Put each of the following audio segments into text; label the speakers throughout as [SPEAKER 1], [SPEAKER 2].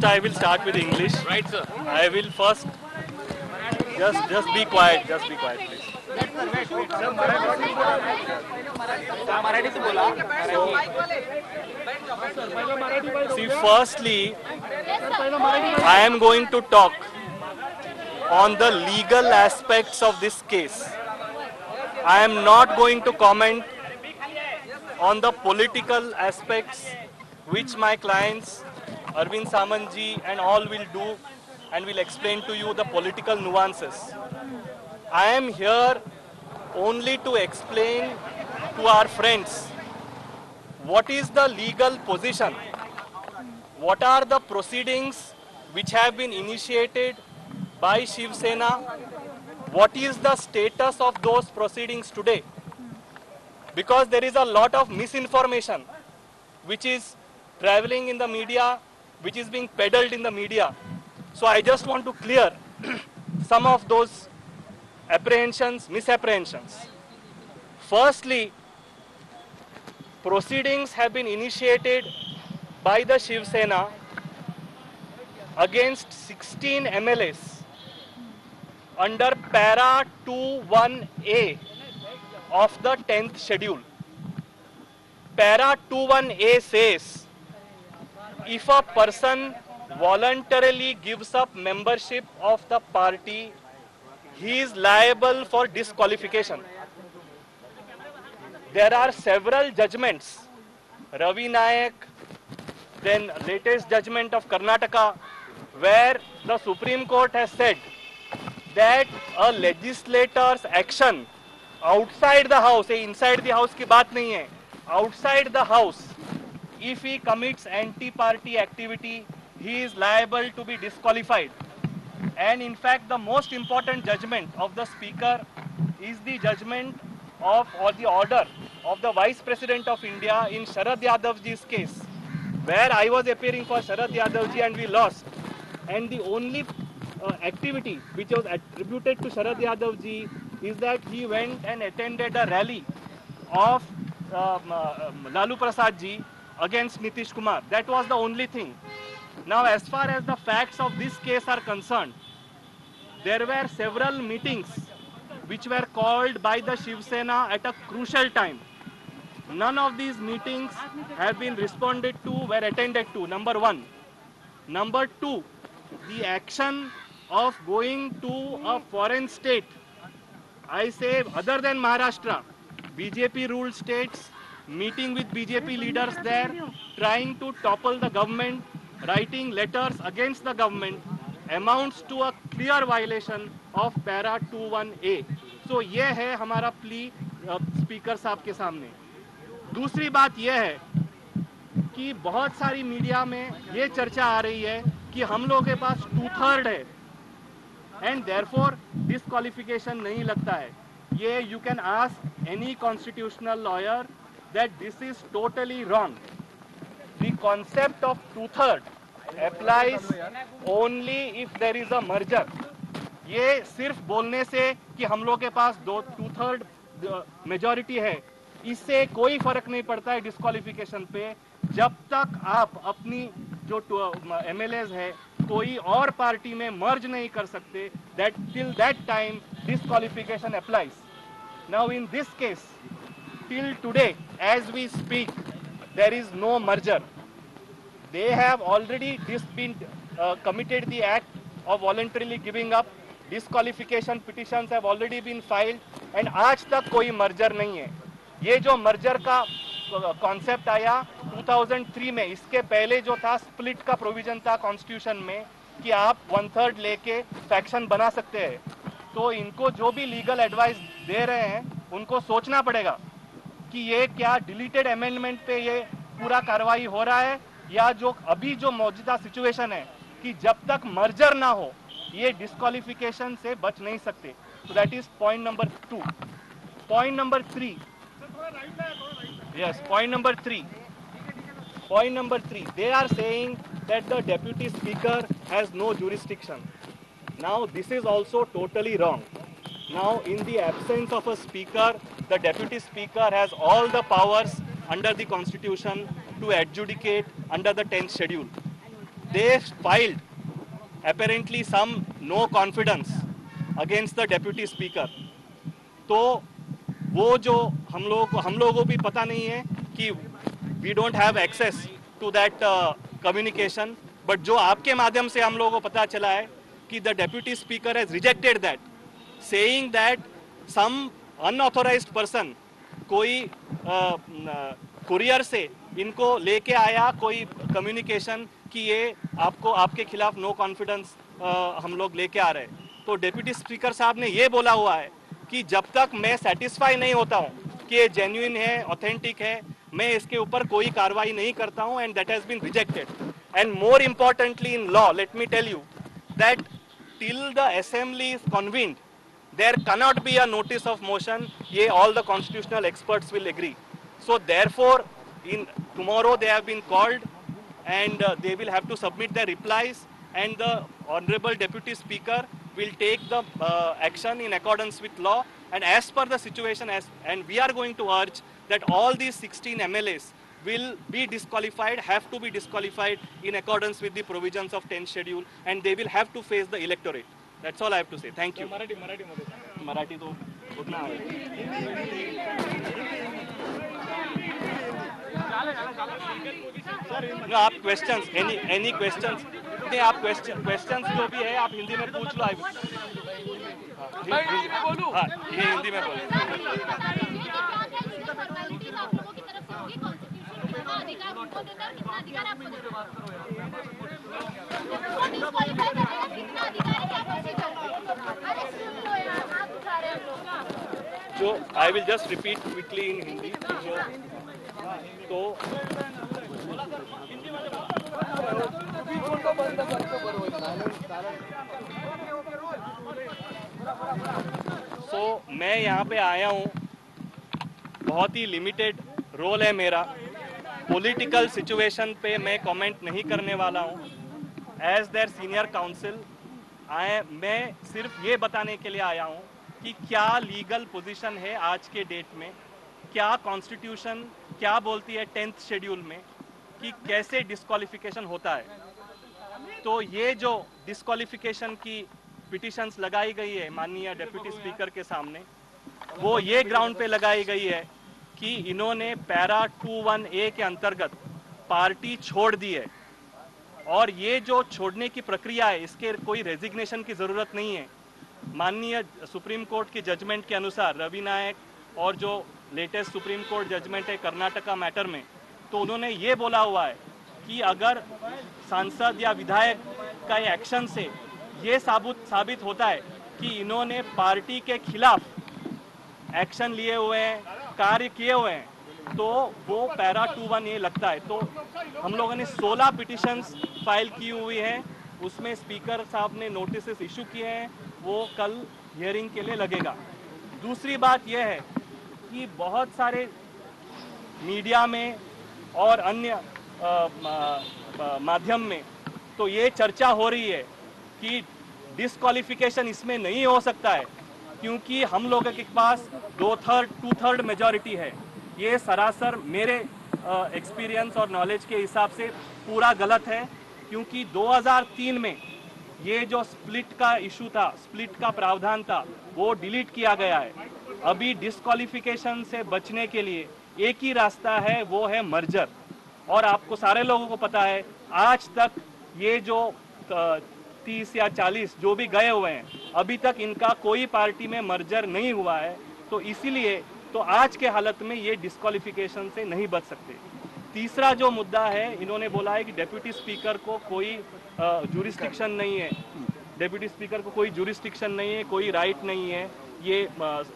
[SPEAKER 1] First, I will start with English.
[SPEAKER 2] Right, sir.
[SPEAKER 1] I will first just be quiet. Just be quiet, please. See, firstly, I am going to talk on the legal aspects of this case. I am not going to comment on the political aspects which my clients Arvind Samantji and all will do and will explain to you the political nuances. I am here only to explain to our friends what is the legal position, what are the proceedings which have been initiated by Shiv Sena, what is the status of those proceedings today. Because there is a lot of misinformation which is traveling in the media, which is being peddled in the media. So I just want to clear some of those apprehensions, misapprehensions. Firstly, proceedings have been initiated by the Shiv Sena against 16 MLAs under para 21A of the 10th schedule. Para 21A says, if a person voluntarily gives up membership of the party, he is liable for disqualification. There are several judgments, Ravi Nayak, then latest judgment of Karnataka, where the Supreme Court has said that a legislator's action outside the house, inside the house की बात नहीं है, outside the house, if he commits anti-party activity, he is liable to be disqualified. And in fact, the most important judgment of the Speaker is the judgment of, or the order of the Vice President of India in Sharad Yadavji's case, where I was appearing for Sharad Yadavji and we lost. And the only activity which was attributed to Sharad Yadavji is that he went and attended a rally of Lalu Prasad ji against Nitish Kumar. That was the only thing. Now, as far as the facts of this case are concerned, there were several meetings which were called by the Shiv Sena at a crucial time. None of these meetings have been responded to, were attended to, number one. Number two, the action of going to a foreign state, I say other than Maharashtra, BJP ruled states, meeting with BJP leaders there, trying to topple the government, writing letters against the government, amounts to a clear violation of para 21A. So ये है हमारा plea speaker साहब के सामने. दूसरी बात यह है कि बहुत सारी मीडिया में ये चर्चा आ रही है कि हम लोगों के पास 2/3 है and therefore disqualification नहीं लगता है. ये you can ask any constitutional lawyer that this is totally wrong. The concept of 2/3 applies only if there is a merger. ये सिर्फ बोलने से कि हम लोग के पास 2/3 मेजॉरिटी है, इससे कोई फर्क नहीं पड़ता है डिस्क्वालिफिकेशन पे. जब तक आप अपनी जो MLAs है कोई और पार्टी में मर्ज नहीं कर सकते, that till that time disqualification applies. Now in this case, till today as we speak, there is no merger. They have already committed the act of voluntarily giving up. Disqualification petitions have already been filed and आज तक कोई merger नहीं है. ये जो merger का concept आया 2003 में, इसके पहले जो था स्प्लिट का प्रोविजन था कॉन्स्टिट्यूशन में कि आप 1/3 लेके फैक्शन बना सकते हैं. तो इनको जो भी लीगल एडवाइस दे रहे हैं उनको सोचना पड़ेगा कि ये क्या डिलीटेड अमेंडमेंट पे ये पूरा कार्रवाई हो रहा है या जो अभी जो मौजूदा सिचुएशन है कि जब तक मर्जर ना हो ये डिस्क्वालिफिकेशन से बच नहीं सकते. So that is point number 2. Point number 3. Yes, point number 3. Point number 3. They are saying that the deputy speaker has no jurisdiction. Now this is also totally wrong. Now in the absence of a speaker, the deputy speaker has all the powers under the constitution to adjudicate under the 10th schedule. they filed apparently some no confidence against the deputy speaker. तो वो जो हम लोगों को भी पता नहीं है कि we don't have access to that communication, but जो आपके माध्यम से हम लोगों को पता चला है कि the deputy speaker has rejected that, saying that some unauthorized person कोई कुरियर से इनको लेके आया कोई कम्युनिकेशन कि ये आपको आपके खिलाफ नो कॉन्फिडेंस हम लोग लेके आ रहे हैं। तो डेप्यूटी स्पीकर साहब ने ये बोला हुआ है कि जब तक मैं सेटिस्फाई नहीं होता हूँ कि ये जेन्युइन है, ऑथेंटिक है, मैं इसके ऊपर कोई कार्रवाई नहीं करता हूँ, and that has been rejected. And more importantly in law, let me tell you that till the assembly is convened there cannot be a notice of motion. Ye all the constitutional experts will agree. So therefore, in tomorrow they have been called, and they will have to submit their replies, and the honorable deputy speaker will take the action in accordance with law, and as per the situation, and we are going to urge that all these 16 MLAs will be disqualified, have to be disqualified in accordance with the provisions of 10th schedule, and they will have to face the electorate. That's all I have to say. Thank you. Marathi तो उतना है। आप questions, any questions, नहीं आप questions जो भी है आप हिंदी में पूछ लो। हाँ, ये हिंदी में बोलो। जो I will just repeat quickly in Hindi. तो मैं यहाँ पे आया हूँ, बहुत ही लिमिटेड रोल है मेरा, पॉलिटिकल सिचुएशन पे मैं कमेंट नहीं करने वाला हूँ। एज देयर सीनियर काउंसिल मैं सिर्फ ये बताने के लिए आया हूँ कि क्या लीगल पोजीशन है आज के डेट में, क्या कॉन्स्टिट्यूशन क्या बोलती है 10th शेड्यूल में कि कैसे डिस्क्वालिफिकेशन होता है। तो ये जो डिस्क्वालिफिकेशन की पिटिशंस लगाई गई है माननीय डिप्टी स्पीकर के सामने, वो ये ग्राउंड पे लगाई गई है कि इन्होंने पैरा 21A के अंतर्गत पार्टी छोड़ दी है, और ये जो छोड़ने की प्रक्रिया है इसके कोई रेजिग्नेशन की ज़रूरत नहीं है। माननीय सुप्रीम कोर्ट की जजमेंट के अनुसार रवि नायक और जो लेटेस्ट सुप्रीम कोर्ट जजमेंट है कर्नाटका मैटर में, तो उन्होंने ये बोला हुआ है कि अगर सांसद या विधायक का एक्शन से ये साबित होता है कि इन्होंने पार्टी के खिलाफ एक्शन लिए हुए हैं, कार्य किए हुए हैं, तो वो पैरा 21A लगता है। तो हम लोगों ने 16 पिटिशंस फाइल की हुई हैं, उसमें स्पीकर साहब ने नोटिस इशू किए हैं, वो कल हियरिंग के लिए लगेगा। दूसरी बात यह है कि बहुत सारे मीडिया में और अन्य माध्यम में तो ये चर्चा हो रही है कि डिस्क्वालिफिकेशन इसमें नहीं हो सकता है क्योंकि हम लोगों के पास 2/3 मेजॉरिटी है। ये सरासर मेरे एक्सपीरियंस और नॉलेज के हिसाब से पूरा गलत है, क्योंकि 2003 में ये जो स्प्लिट का इशू था, स्प्लिट का प्रावधान था, वो डिलीट किया गया है। अभी डिस्क्वालिफिकेशन से बचने के लिए एक ही रास्ता है, वो है मर्जर। और आपको सारे लोगों को पता है आज तक ये जो 30 या 40 जो भी गए हुए हैं, अभी तक इनका कोई पार्टी में मर्जर नहीं हुआ है। तो इसीलिए तो आज के हालत में ये डिस्क्वालिफिकेशन से नहीं बच सकते। तीसरा जो मुद्दा है, इन्होंने बोला है कि डेप्यूटी स्पीकर को कोई जुरिस्डिक्शन नहीं है, डेप्यूटी स्पीकर को कोई जुरिस्डिक्शन नहीं है, कोई राइट नहीं है ये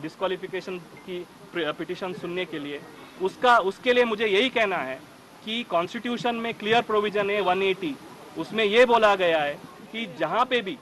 [SPEAKER 1] डिस्क्वालिफिकेशन की पिटिशन सुनने के लिए। उसके लिए मुझे यही कहना है कि कॉन्स्टिट्यूशन में क्लियर प्रोविजन है 180, उसमें ये बोला गया है कि जहाँ पे भी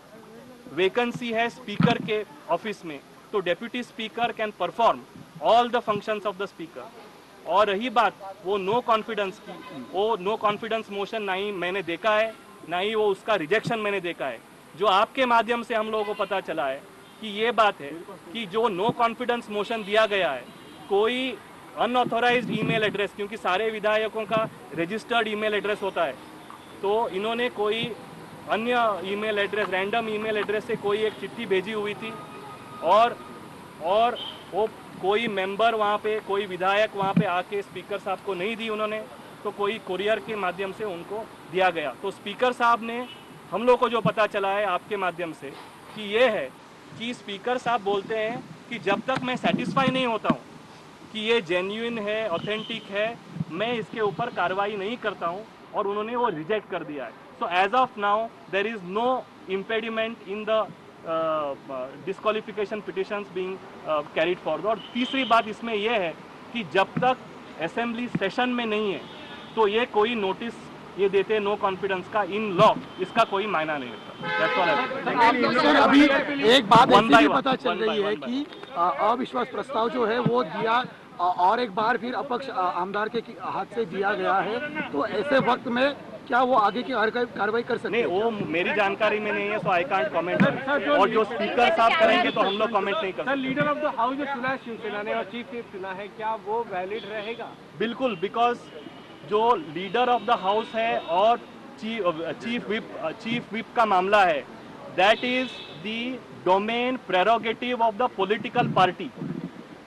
[SPEAKER 1] वैकेंसी है स्पीकर के ऑफिस में, तो deputy speaker can perform all the functions of the speaker. और रही बात वो नो कॉन्फिडेंस की, वो नो कॉन्फिडेंस मोशन ना ही मैंने देखा है, ना ही वो उसका रिजेक्शन मैंने देखा है। जो आपके माध्यम से हम लोगों को पता चला है कि ये बात है कि जो नो कॉन्फिडेंस मोशन दिया गया है, कोई अनऑथोराइज्ड ईमेल एड्रेस, क्योंकि सारे विधायकों का रजिस्टर्ड ईमेल एड्रेस होता है, तो इन्होंने कोई अन्य email address, random email address से कोई एक चिट्ठी भेजी हुई थी और वो कोई मेंबर वहाँ पे, कोई विधायक वहाँ पे आके स्पीकर साहब को नहीं दी उन्होंने, तो कोई कुरियर के माध्यम से उनको दिया गया। तो स्पीकर साहब ने, हम लोग को जो पता चला है आपके माध्यम से, कि ये है कि स्पीकर साहब बोलते हैं कि जब तक मैं सेटिस्फाई नहीं होता हूँ कि ये जेन्युइन है, ऑथेंटिक है, मैं इसके ऊपर कार्रवाई नहीं करता हूँ, और उन्होंने वो रिजेक्ट कर दिया है। So as of now there is no impediment in the disqualification petitions being carried forward. और तीसरी बात इसमें यह है कि जब तक असेंबली सेशन में नहीं है तो ये कोई नोटिस ये देते नो कॉन्फिडेंस का इन लॉ, इसका कोई मायना नहीं होता।
[SPEAKER 2] सर अभी एक बात ऐसी भी पता चल रही है कि अविश्वास प्रस्ताव जो है वो दिया और एक बार फिर अपक्ष आमदार के हाथ से दिया गया है, तो ऐसे वक्त में क्या वो आगे की कार्रवाई कर सकते हैं?
[SPEAKER 1] नहीं, वो मेरी जानकारी में नहीं है, सो आई कांट कमेंट। और जो स्पीकर साहब करेंगे तो हम लोग कमेंट नहीं कर सकते।
[SPEAKER 3] लीडर ऑफ द हाउस जो चुना है शिवसेना ने और चीफ व्हिप चुना है, क्या वो वैलिड रहेगा?
[SPEAKER 1] बिल्कुल, बिकॉज जो लीडर ऑफ द हाउस है और चीफ व्हिप का मामला है, that is the domain prerogative of the political party,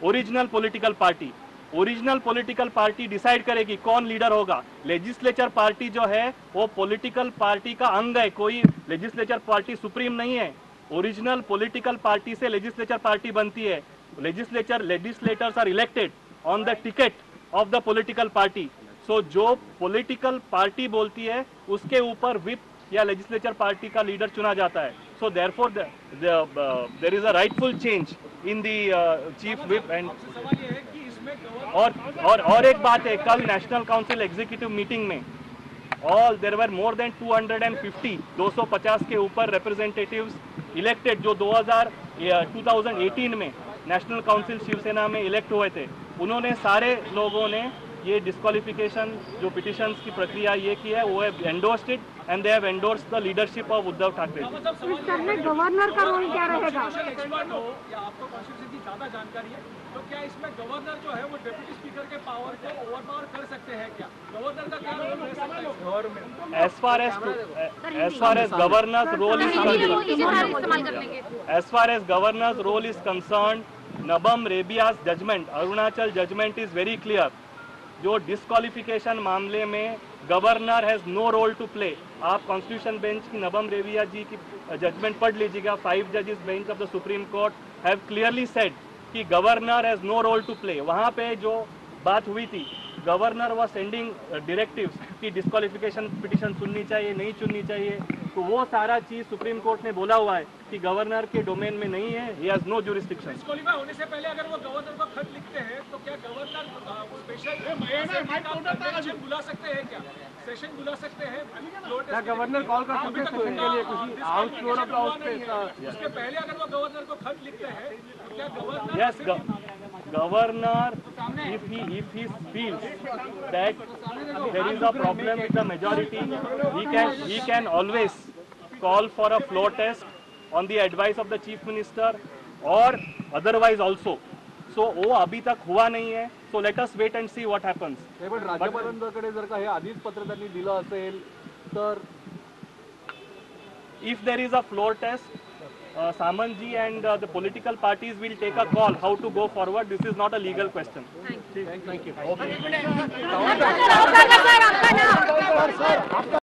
[SPEAKER 1] original political party. Original political party decide करेगी कौन लीडर होगा। लेजिस्लेचर पार्टी जो है वो पॉलिटिकल पार्टी का अंग है, कोई लेजिस्लेचर पार्टी सुप्रीम नहीं है। ओरिजिनल पॉलिटिकल पार्टी से लेजिस्लेचर पार्टी बनती है। Legislators are elected on the ticket of the political party. So जो पॉलिटिकल पार्टी बोलती है उसके ऊपर व्हिप या लेजिस्लेचर पार्टी का लीडर चुना जाता है। So therefore there is a rightful change in the chief whip. And और एक बात है, कल नेशनल काउंसिल एग्जीक्यूटिव मीटिंग में all there were more than 250 के ऊपर रिप्रेजेंटेटिव्स इलेक्टेड जो 2018 में नेशनल काउंसिल शिवसेना में इलेक्ट हुए थे। उन्होंने सारे लोगों ने ये डिस्क्वालिफिकेशन जो पिटिशंस की प्रक्रिया ये की है, वो have endorsed it and they have endorsed the leadership of Uddhav Thackeray.
[SPEAKER 4] Governor का रोल क्या रहेगा?
[SPEAKER 3] आपको कॉन्स्टिट्यूशन की ज्यादा जानकारी है, तो क्या इसमें गवर्नर जो है वो डिप्टी स्पीकर के पावर को ओवरपावर कर सकते हैं? क्या गवर्नर का क्या रोल रह सकता है?
[SPEAKER 1] As far as governor's role is concerned, Nabam Rebiya's judgment, Arunachal judgment is very clear. जो डिस्क्वालिफिकेशन मामले में governor has no role to play. आप कॉन्स्टिट्यूशन बेंच की नबम रेबिया जी की जजमेंट पढ़ लीजिएगा। 5 जजेस bench of the supreme court have clearly said कि governor has no role to play. वहाँ पे जो बात हुई थी, गवर्नर वाज सेंडिंग डायरेक्टिव्स कि डिस्क्वालिफिकेशन पिटिशन सुननी चाहिए, नहीं सुननी चाहिए, तो वो सारा चीज सुप्रीम कोर्ट ने बोला हुआ है कि गवर्नर के डोमेन में नहीं है, he has no jurisdiction.
[SPEAKER 3] Disqualify होने से पहले अगर वो गवर्नर को खत लिखते हैं तो क्या गवर्नर स्पेशल सेशन बुला सकते हैं? क्या सेशन बुला सकते हैं? क्या गवर्नर कॉल कर सकते हैं सेशन के लिए? कुछ हाउस फ्लोर ऑफ हाउस पे उसके पहले अगर वो गवर्नर को खत लिखते हैं तो क्या governor?
[SPEAKER 1] Yes, governor, if he feels that there is a problem with the majority, he can always call for a floor test on the advice of the chief minister or otherwise also. So वो अभी तक हुआ नहीं है. So let us wait and see what happens.
[SPEAKER 5] पण राज्यपालांकडे जर का हे आधीच पत्र त्यांनी दिलं असेल तर
[SPEAKER 1] if there is a floor test, Samanji and the political parties will take a call how to go forward. This is not a legal question.
[SPEAKER 5] Thank you.
[SPEAKER 4] Okay.